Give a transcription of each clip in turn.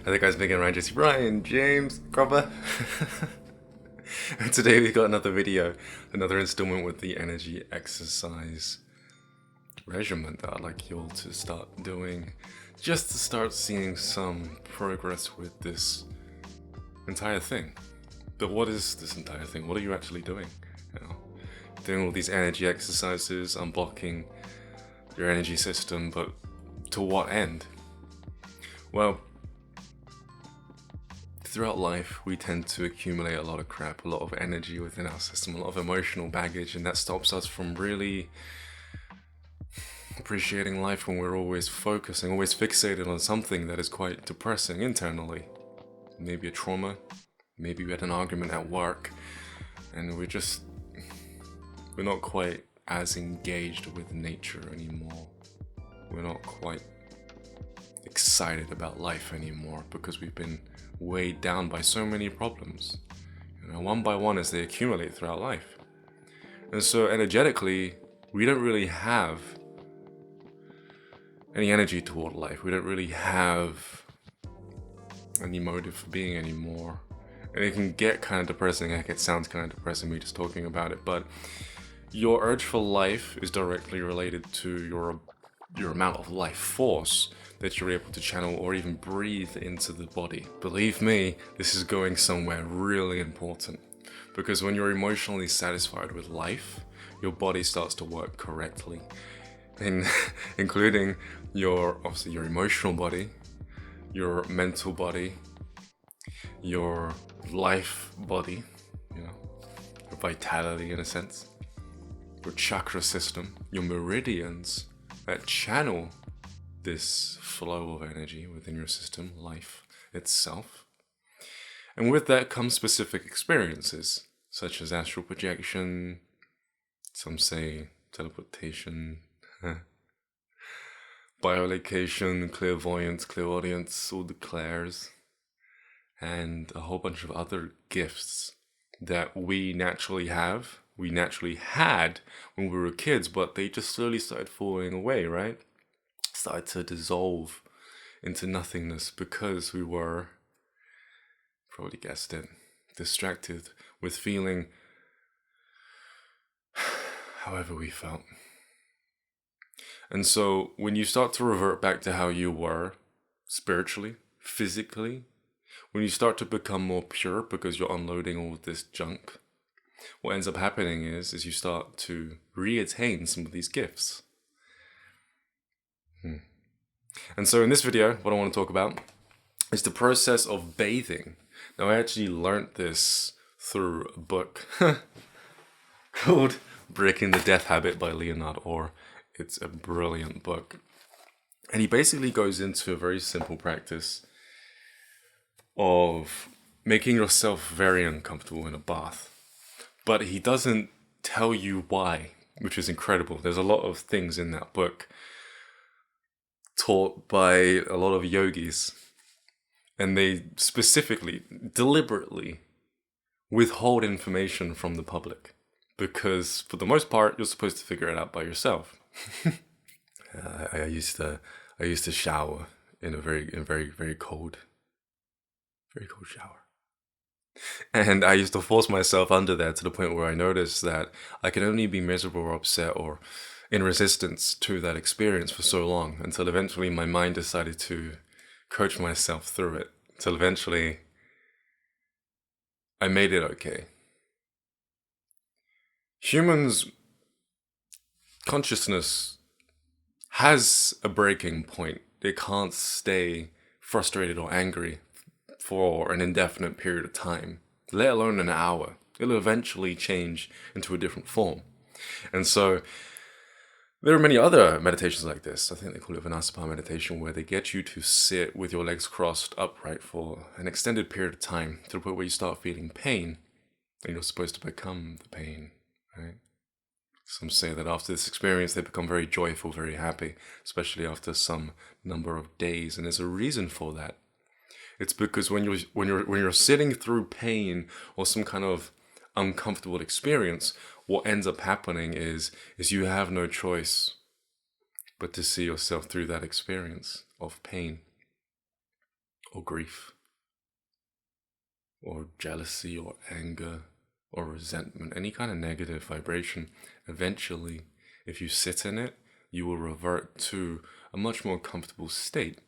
Hey guys, Megan, Ryan, Jesse, Brian, James, Cropper. And today we got another video, another installment with the energy exercise regimen that I'd like you all to start doing, just to start seeing some progress with this entire thing. But what is this entire thing? What are you actually doing? You know, doing all these energy exercises, unblocking your energy system, but to what end? Well, throughout life, we tend to accumulate a lot of crap, a lot of energy within our system, a lot of emotional baggage, and that stops us from really appreciating life when we're always focusing, always fixated on something that is quite depressing internally. Maybe a trauma, maybe we had an argument at work, and we're not quite as engaged with nature anymore. We're not quite excited about life anymore because we've been weighed down by so many problems, one by one as they accumulate throughout life. And so energetically, we don't really have any energy toward life. We don't really have any motive for being anymore. And it can get kind of depressing. Heck, it sounds kind of depressing me just talking about it, but your urge for life is directly related to your amount of life force that you're able to channel or even breathe into the body. Believe me, this is going somewhere really important, because when you're emotionally satisfied with life, your body starts to work correctly, including obviously your emotional body, your mental body, your life body, your vitality in a sense, your chakra system, your meridians that channel this flow of energy within your system, life itself. And with that comes specific experiences, such as astral projection, some say teleportation, biolocation, clairvoyance, clairaudience, all the clairs, and a whole bunch of other gifts that we naturally had when we were kids, but they just slowly started falling away, right? Started to dissolve into nothingness because we were, probably guessed it, distracted with feeling however we felt. And so when you start to revert back to how you were spiritually, physically, when you start to become more pure because you're unloading all of this junk, what ends up happening is you start to reattain some of these gifts. And so in this video, what I want to talk about is the process of bathing. Now, I actually learnt this through a book called Breaking the Death Habit by Leonard, it's a brilliant book. And he basically goes into a very simple practice of making yourself very uncomfortable in a bath. But he doesn't tell you why, which is incredible. There's a lot of things in that book taught by a lot of yogis, and they specifically, deliberately withhold information from the public because, for the most part, you're supposed to figure it out by yourself. I used to shower in a very cold shower. And I used to force myself under there to the point where I noticed that I could only be miserable or upset or in resistance to that experience for so long, until eventually my mind decided to coach myself through it. Until eventually I made it okay. Humans' consciousness has a breaking point. It can't stay frustrated or angry for an indefinite period of time, let alone an hour. It'll eventually change into a different form. And so there are many other meditations like this. I think they call it Vinasapa meditation, where they get you to sit with your legs crossed upright for an extended period of time to the point where you start feeling pain, and you're supposed to become the pain, right? Some say that after this experience, they become very joyful, very happy, especially after some number of days. And there's a reason for that. It's because when you're sitting through pain or some kind of uncomfortable experience, what ends up happening is you have no choice but to see yourself through that experience of pain or grief, or jealousy, or anger, or resentment, any kind of negative vibration, eventually, if you sit in it, you will revert to a much more comfortable state.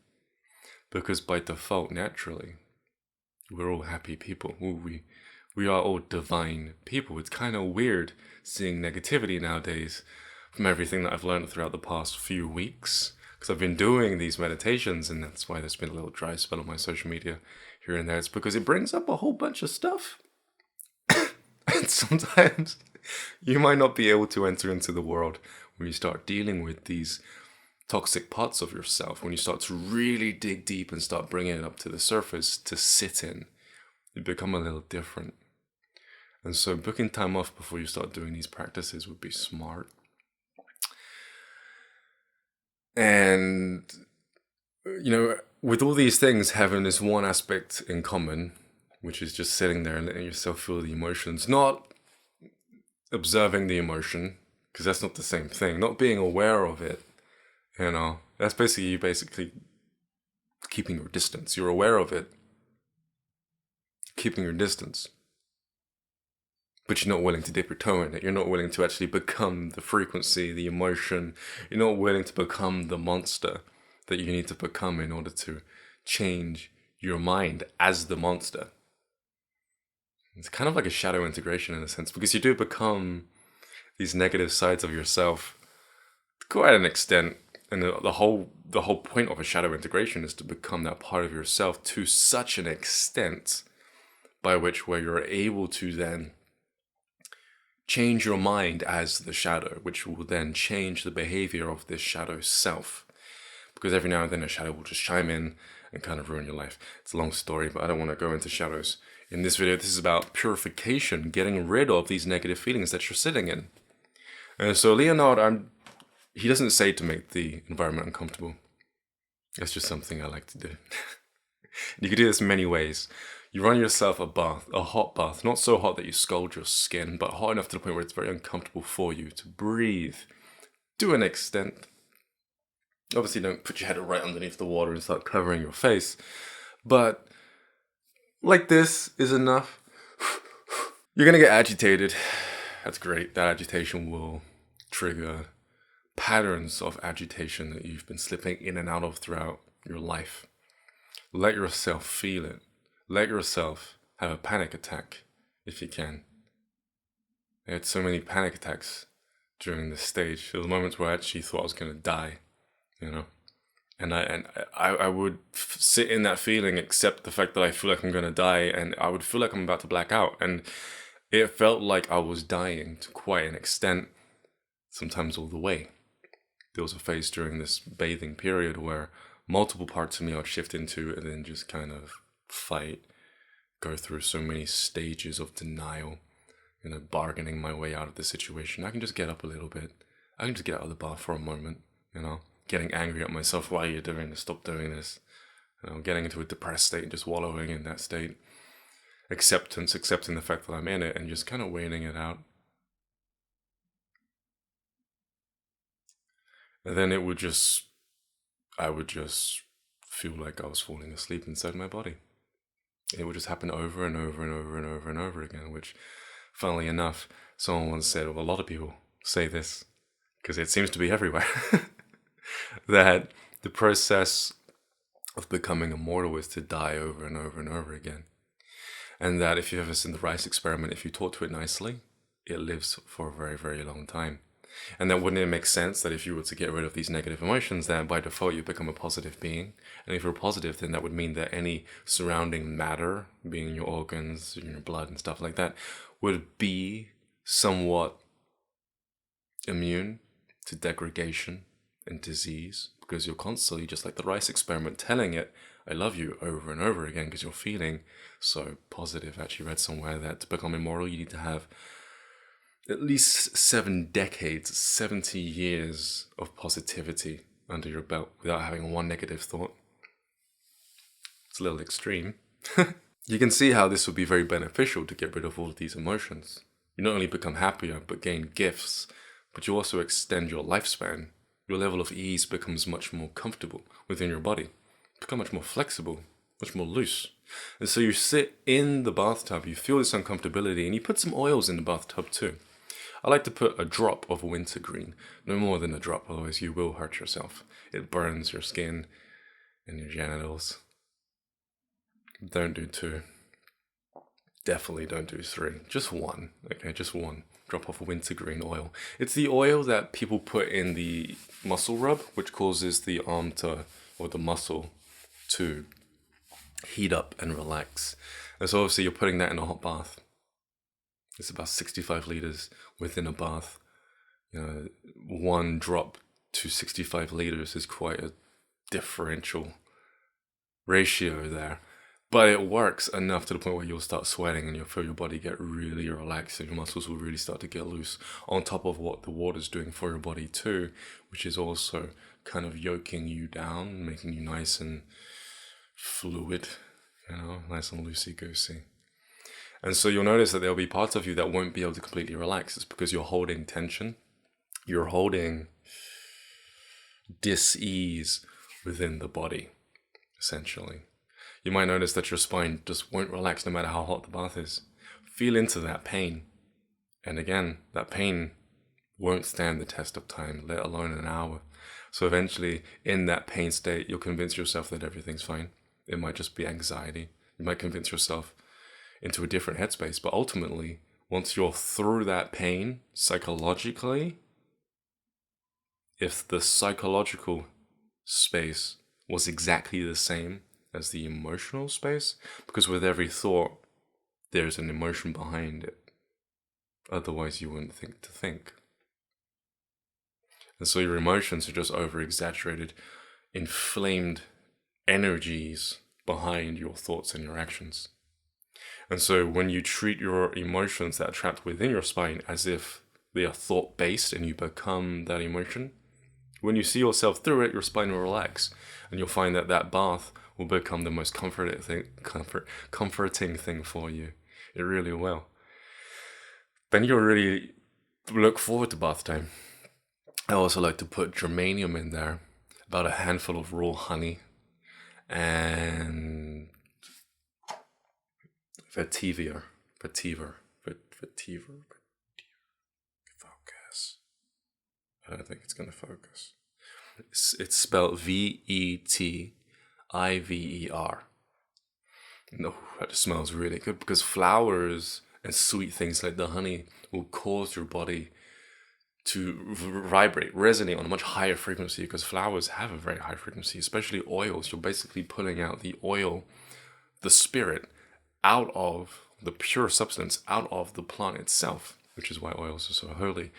Because by default, naturally, we're all happy people. We are all divine people. It's kind of weird seeing negativity nowadays from everything that I've learned throughout the past few weeks. Because I've been doing these meditations, and that's why there's been a little dry spell on my social media here and there. It's because it brings up a whole bunch of stuff. And sometimes you might not be able to enter into the world when you start dealing with these toxic parts of yourself, when you start to really dig deep and start bringing it up to the surface to sit in. You become a little different. And so booking time off before you start doing these practices would be smart. And, with all these things having this one aspect in common, which is just sitting there and letting yourself feel the emotions, not observing the emotion, because that's not the same thing, not being aware of it, that's basically you keeping your distance. You're aware of it, keeping your distance, but you're not willing to dip your toe in it. You're not willing to actually become the frequency, the emotion. You're not willing to become the monster that you need to become in order to change your mind as the monster. It's kind of like a shadow integration in a sense, because you do become these negative sides of yourself to quite an extent. And the whole point of a shadow integration is to become that part of yourself to such an extent by which where you're able to then change your mind as the shadow, which will then change the behavior of this shadow self. Because every now and then a shadow will just chime in and kind of ruin your life. It's a long story, but I don't want to go into shadows. In this video, this is about purification, getting rid of these negative feelings that you're sitting in. And so Leonard, he doesn't say to make the environment uncomfortable. That's just something I like to do. You can do this in many ways. You run yourself a hot bath, not so hot that you scald your skin, but hot enough to the point where it's very uncomfortable for you to breathe to an extent. Obviously, don't put your head right underneath the water and start covering your face, but like this is enough. You're gonna get agitated. That's great. That agitation will trigger patterns of agitation that you've been slipping in and out of throughout your life. Let yourself feel it. Let yourself have a panic attack if you can. I had so many panic attacks during this stage. There were moments where I actually thought I was going to die, And I would sit in that feeling, accept the fact that I feel like I'm going to die, and I would feel like I'm about to black out. And it felt like I was dying to quite an extent, sometimes all the way. There was a phase during this bathing period where multiple parts of me I'd shift into and then just kind of fight, go through so many stages of denial, bargaining my way out of the situation. I can just get up a little bit. I can just get out of the bath for a moment, getting angry at myself. Why are you doing this? Stop doing this. Getting into a depressed state and just wallowing in that state. Accepting the fact that I'm in it and just kind of waiting it out. And then I would just feel like I was falling asleep inside my body. It would just happen over and over and over and over and over again, which, funnily enough, someone once said, well, a lot of people say this, because it seems to be everywhere, that the process of becoming immortal is to die over and over and over again. And that if you've ever seen the rice experiment, if you talk to it nicely, it lives for a very, very long time. And then wouldn't it make sense that if you were to get rid of these negative emotions, then by default you become a positive being? And if you're positive, then that would mean that any surrounding matter, being your organs, your blood and stuff like that, would be somewhat immune to degradation and disease, because you're constantly, just like the rice experiment, telling it, I love you, over and over again, because you're feeling so positive. I actually read somewhere that to become immortal, you need to have at least 7 decades, 70 years of positivity under your belt without having one negative thought. It's a little extreme. You can see how this would be very beneficial to get rid of all of these emotions. You not only become happier, but gain gifts, but you also extend your lifespan. Your level of ease becomes much more comfortable within your body. Become much more flexible. much more loose. And so you sit in the bathtub, you feel this uncomfortability, and you put some oils in the bathtub too. I like to put a drop of wintergreen, no more than a drop, otherwise you will hurt yourself. It burns your skin and your genitals. Don't do 2. Definitely don't do 3. Just 1, okay? Just 1 drop of wintergreen oil. It's the oil that people put in the muscle rub, which causes the arm to, or the muscle to heat up and relax. And so obviously you're putting that in a hot bath. It's about 65 liters within a bath. 1 drop to 65 liters is quite a differential ratio there. But it works enough to the point where you'll start sweating and you'll feel your body get really relaxed and your muscles will really start to get loose, on top of what the water's doing for your body too, which is also kind of yoking you down, making you nice and fluid, nice and loosey-goosey. And so you'll notice that there'll be parts of you that won't be able to completely relax. It's because you're holding tension. You're holding dis-ease within the body, essentially. You might notice that your spine just won't relax no matter how hot the bath is. Feel into that pain. And again, that pain won't stand the test of time, let alone an hour. So eventually, in that pain state, you'll convince yourself that everything's fine. It might just be anxiety. You might convince yourself into a different headspace. But ultimately, once you're through that pain psychologically, if the psychological space was exactly the same as the emotional space, because with every thought, there's an emotion behind it. Otherwise, you wouldn't think to think. And so your emotions are just over-exaggerated, inflamed energies behind your thoughts and your actions. And so when you treat your emotions that are trapped within your spine as if they are thought-based and you become that emotion, when you see yourself through it, your spine will relax. And you'll find that that bath will become the most comforting thing for you. It really will. Then you'll really look forward to bath time. I also like to put geranium in there, about a handful of raw honey, and vetiver. Focus. I don't think it's going to focus. It's spelled Vetiver. No, that smells really good, because flowers and sweet things like the honey will cause your body to vibrate, resonate on a much higher frequency, because flowers have a very high frequency, especially oils. You're basically pulling out the oil, the spirit, out of the pure substance, out of the plant itself, which is why oils are so holy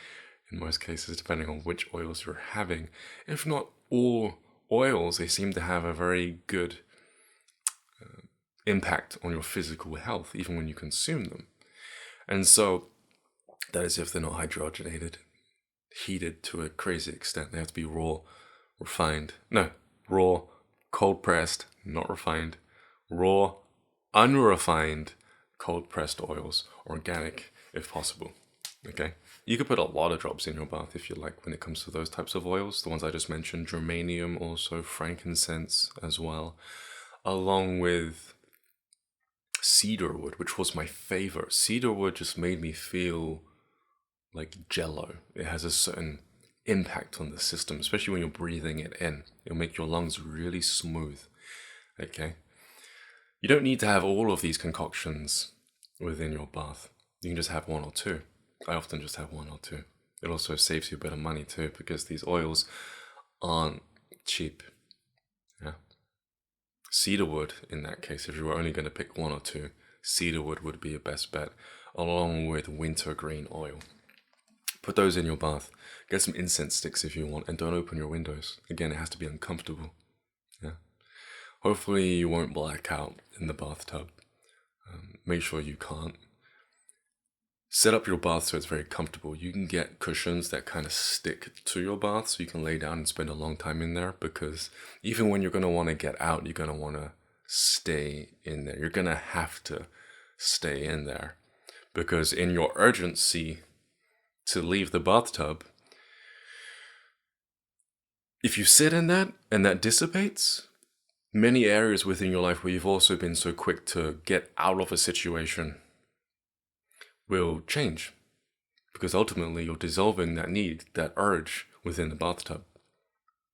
in most cases, depending on which oils you're having. If not all oils, they seem to have a very good impact on your physical health, even when you consume them. And so that is if they're not hydrogenated, heated to a crazy extent. They have to be raw, cold pressed, not refined, raw, unrefined, cold pressed oils, organic if possible. Okay, you could put a lot of drops in your bath if you like when it comes to those types of oils. The ones I just mentioned, geranium, also frankincense as well, along with cedarwood, which was my favorite. Cedarwood just made me feel like jello. It has a certain impact on the system, especially when you're breathing it in. It'll make your lungs really smooth. Okay, you don't need to have all of these concoctions within your bath. You can just have 1 or 2. I often just have 1 or 2. It also saves you a bit of money too, because these oils aren't cheap. Yeah. Cedarwood, in that case, if you were only going to pick 1 or 2, cedarwood would be your best bet, along with wintergreen oil. Put those in your bath. Get some incense sticks if you want, and don't open your windows. Again, it has to be uncomfortable. Yeah. Hopefully you won't black out in the bathtub. Make sure you can't. Set up your bath so it's very comfortable. You can get cushions that kind of stick to your bath so you can lay down and spend a long time in there, because even when you're going to want to get out, you're going to want to stay in there. You're going to have to stay in there, because in your urgency to leave the bathtub, if you sit in that and that dissipates, many areas within your life where you've also been so quick to get out of a situation will change, because ultimately you're dissolving that need, that urge within the bathtub.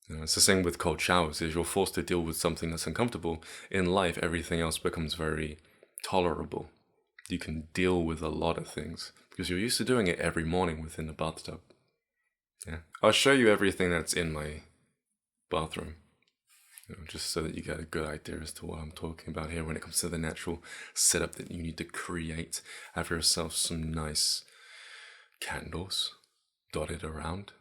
It's the same with cold showers. If you're forced to deal with something that's uncomfortable in life, everything else becomes very tolerable. You can deal with a lot of things because you're used to doing it every morning within the bathtub. Yeah, I'll show you everything that's in my bathroom, just so that you get a good idea as to what I'm talking about here when it comes to the natural setup that you need to create. Have yourself some nice candles dotted around.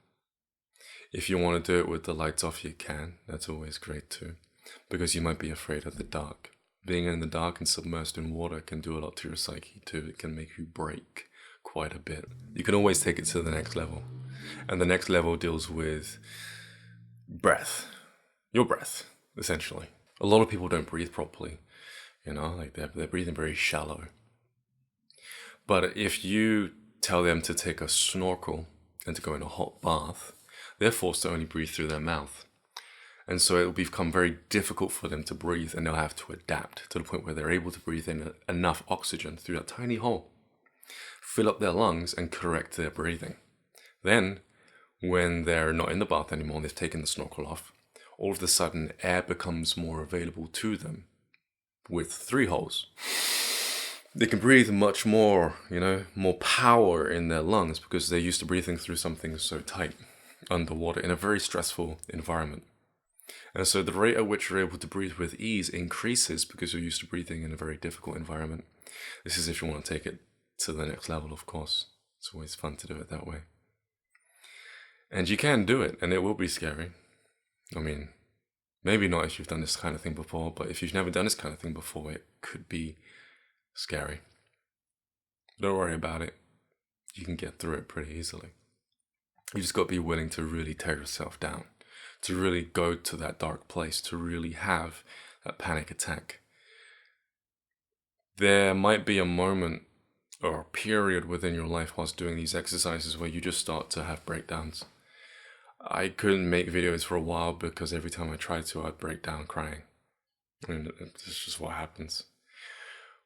If you want to do it with the lights off, you can. That's always great too, because you might be afraid of the dark. Being in the dark and submerged in water can do a lot to your psyche too. It can make you break quite a bit. You can always take it to the next level. And the next level deals with breath. Your breath, essentially. A lot of people don't breathe properly. Like they're breathing very shallow. But if you tell them to take a snorkel and to go in a hot bath, they're forced to only breathe through their mouth. And so it will become very difficult for them to breathe, and they'll have to adapt to the point where they're able to breathe in enough oxygen through that tiny hole, fill up their lungs and correct their breathing. Then, when they're not in the bath anymore and they've taken the snorkel off, all of a sudden air becomes more available to them with 3 holes. They can breathe much more, more power in their lungs because they're used to breathing through something so tight underwater in a very stressful environment. And so the rate at which you're able to breathe with ease increases because you're used to breathing in a very difficult environment. This is if you want to take it to the next level, of course. It's always fun to do it that way. And you can do it, and it will be scary. I mean, maybe not if you've done this kind of thing before, but if you've never done this kind of thing before, it could be scary. Don't worry about it. You can get through it pretty easily. You just got to be willing to really tear yourself down, to really go to that dark place, to really have that panic attack. There might be a moment or a period within your life whilst doing these exercises where you just start to have breakdowns. I couldn't make videos for a while because every time I tried to, I'd break down crying. And it's just what happens.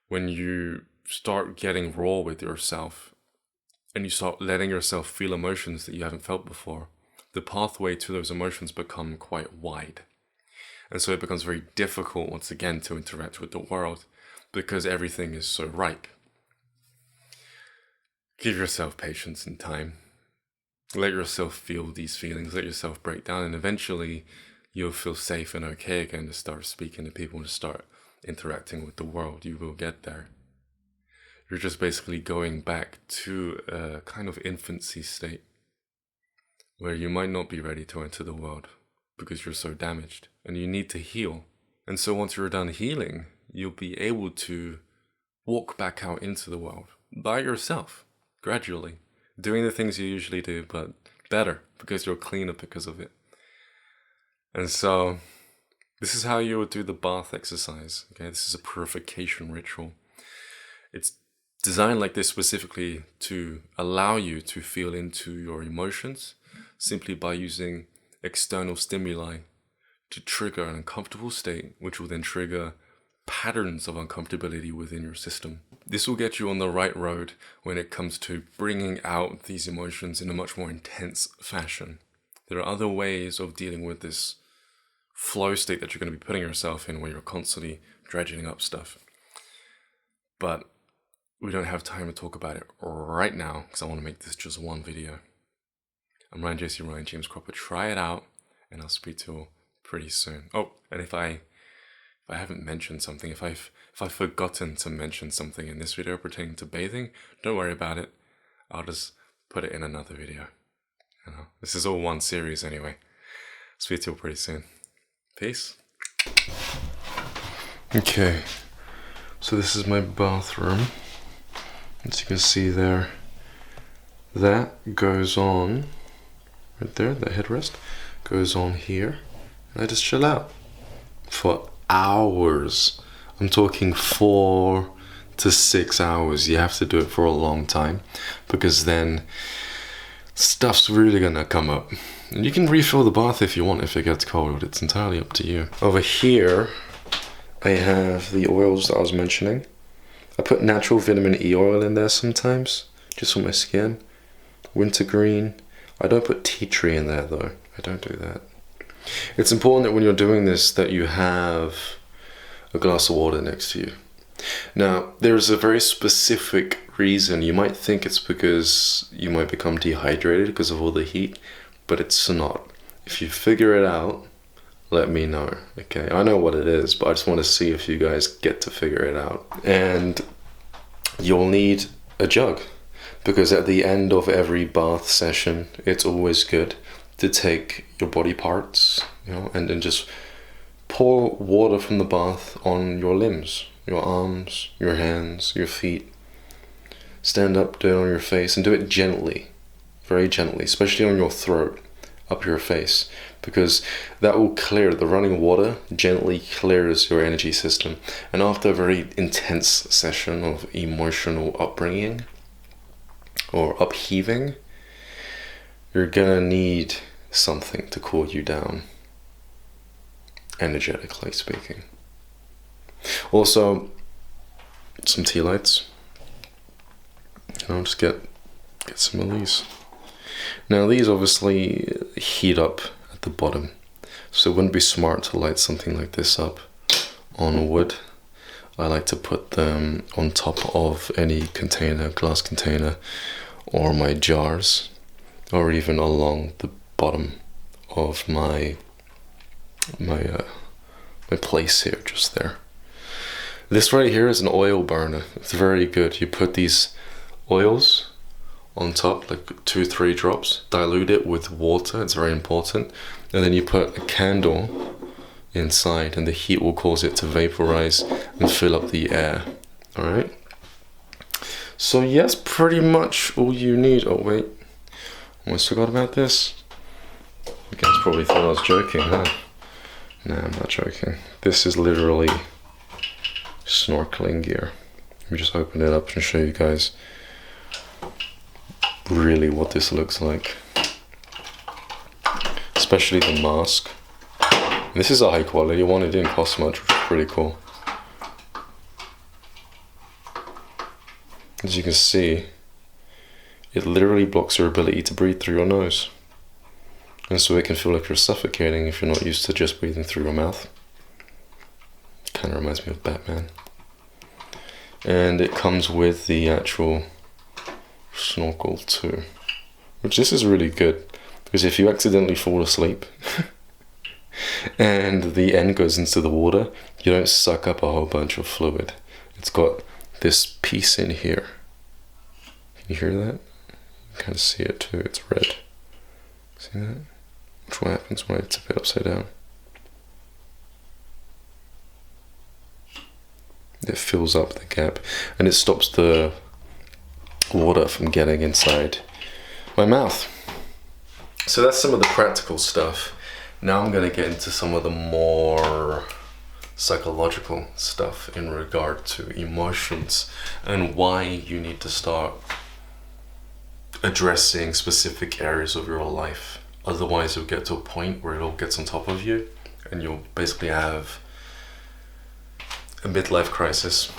When you start getting raw with yourself and you start letting yourself feel emotions that you haven't felt before, the pathway to those emotions become quite wide. And so it becomes very difficult once again to interact with the world because everything is so ripe. Give yourself patience and time. Let yourself feel these feelings, let yourself break down, and eventually you'll feel safe and okay again to start speaking to people and to start interacting with the world. You will get there. You're just basically going back to a kind of infancy state where you might not be ready to enter the world because you're so damaged and you need to heal. And so once you're done healing, you'll be able to walk back out into the world by yourself, gradually, doing the things you usually do, but better because you're cleaner because of it. And so this is how you would do the bath exercise. Okay, this is a purification ritual. It's designed like this specifically to allow you to feel into your emotions simply by using external stimuli to trigger an uncomfortable state, which will then trigger patterns of uncomfortability within your system. This will get you on the right road when it comes to bringing out these emotions in a much more intense fashion. There are other ways of dealing with this flow state that you're going to be putting yourself in where you're constantly dredging up stuff. But we don't have time to talk about it right now because I want to make this just one video. I'm Ryan JC Ryan James Cropper. Try it out and I'll speak to you pretty soon. Oh, and if I haven't mentioned something, if I've forgotten to mention something in this video pertaining to bathing, don't worry about it. I'll just put it in another video. This is all one series anyway. Speak to you pretty soon. Peace. Okay, so this is my bathroom. As you can see there, that goes on right there, the headrest goes on here, and I just chill out for hours. I'm talking 4 to 6 hours. You have to do it for a long time because then stuff's really gonna come up. And you can refill the bath if you want, if it gets cold. It's entirely up to you. Over here, I have the oils that I was mentioning. I put natural vitamin E oil in there sometimes, just on my skin. Wintergreen. I don't put tea tree in there though. I don't do that. It's important that when you're doing this that you have a glass of water next to you. Now, there's a very specific reason. You might think it's because you might become dehydrated because of all the heat, but it's not. If you figure it out, let me know, okay? I know what it is, but I just want to see if you guys get to figure it out. And you'll need a jug, because at the end of every bath session, it's always good to take your body parts, and then just pour water from the bath on your limbs, your arms, your hands, your feet. Stand up, do it on your face, and do it gently, very gently, especially on your throat, up your face, because that will clear. The running water gently clears your energy system. And after a very intense session of emotional upbringing or upheaving, you're gonna need something to cool you down, energetically speaking. Also, some tea lights. Just get some of these. Now these obviously heat up at the bottom, so it wouldn't be smart to light something like this up on wood. I like to put them on top of any container, glass container, or my jars, or even along the bottom of my place here, just there. This right here is an oil burner. It's very good. You put these oils on top, like 2-3 drops, dilute it with water, it's very important, and then you put a candle inside and the heat will cause it to vaporize and fill up the air. Alright, so yes, pretty much all you need. Oh wait, almost forgot about this. You guys probably thought I was joking, huh? No, I'm not joking. This is literally snorkeling gear. Let me just open it up and show you guys really what this looks like, especially the mask. And this is a high quality one. It didn't cost much, which is pretty cool. As you can see, it literally blocks your ability to breathe through your nose, and so it can feel like you're suffocating if you're not used to just breathing through your mouth. Kind of reminds me of Batman. And it comes with the actual snorkel too, which this is really good, because if you accidentally fall asleep and the end goes into the water, you don't suck up a whole bunch of fluid. It's got this piece in here. Can you hear that? You can see it too, it's red. See that? Which what happens when I tip it upside down. It fills up the gap and it stops the water from getting inside my mouth. So that's some of the practical stuff. Now I'm going to get into some of the more psychological stuff in regard to emotions and why you need to start addressing specific areas of your life. Otherwise you'll get to a point where it all gets on top of you and you'll basically have a midlife crisis.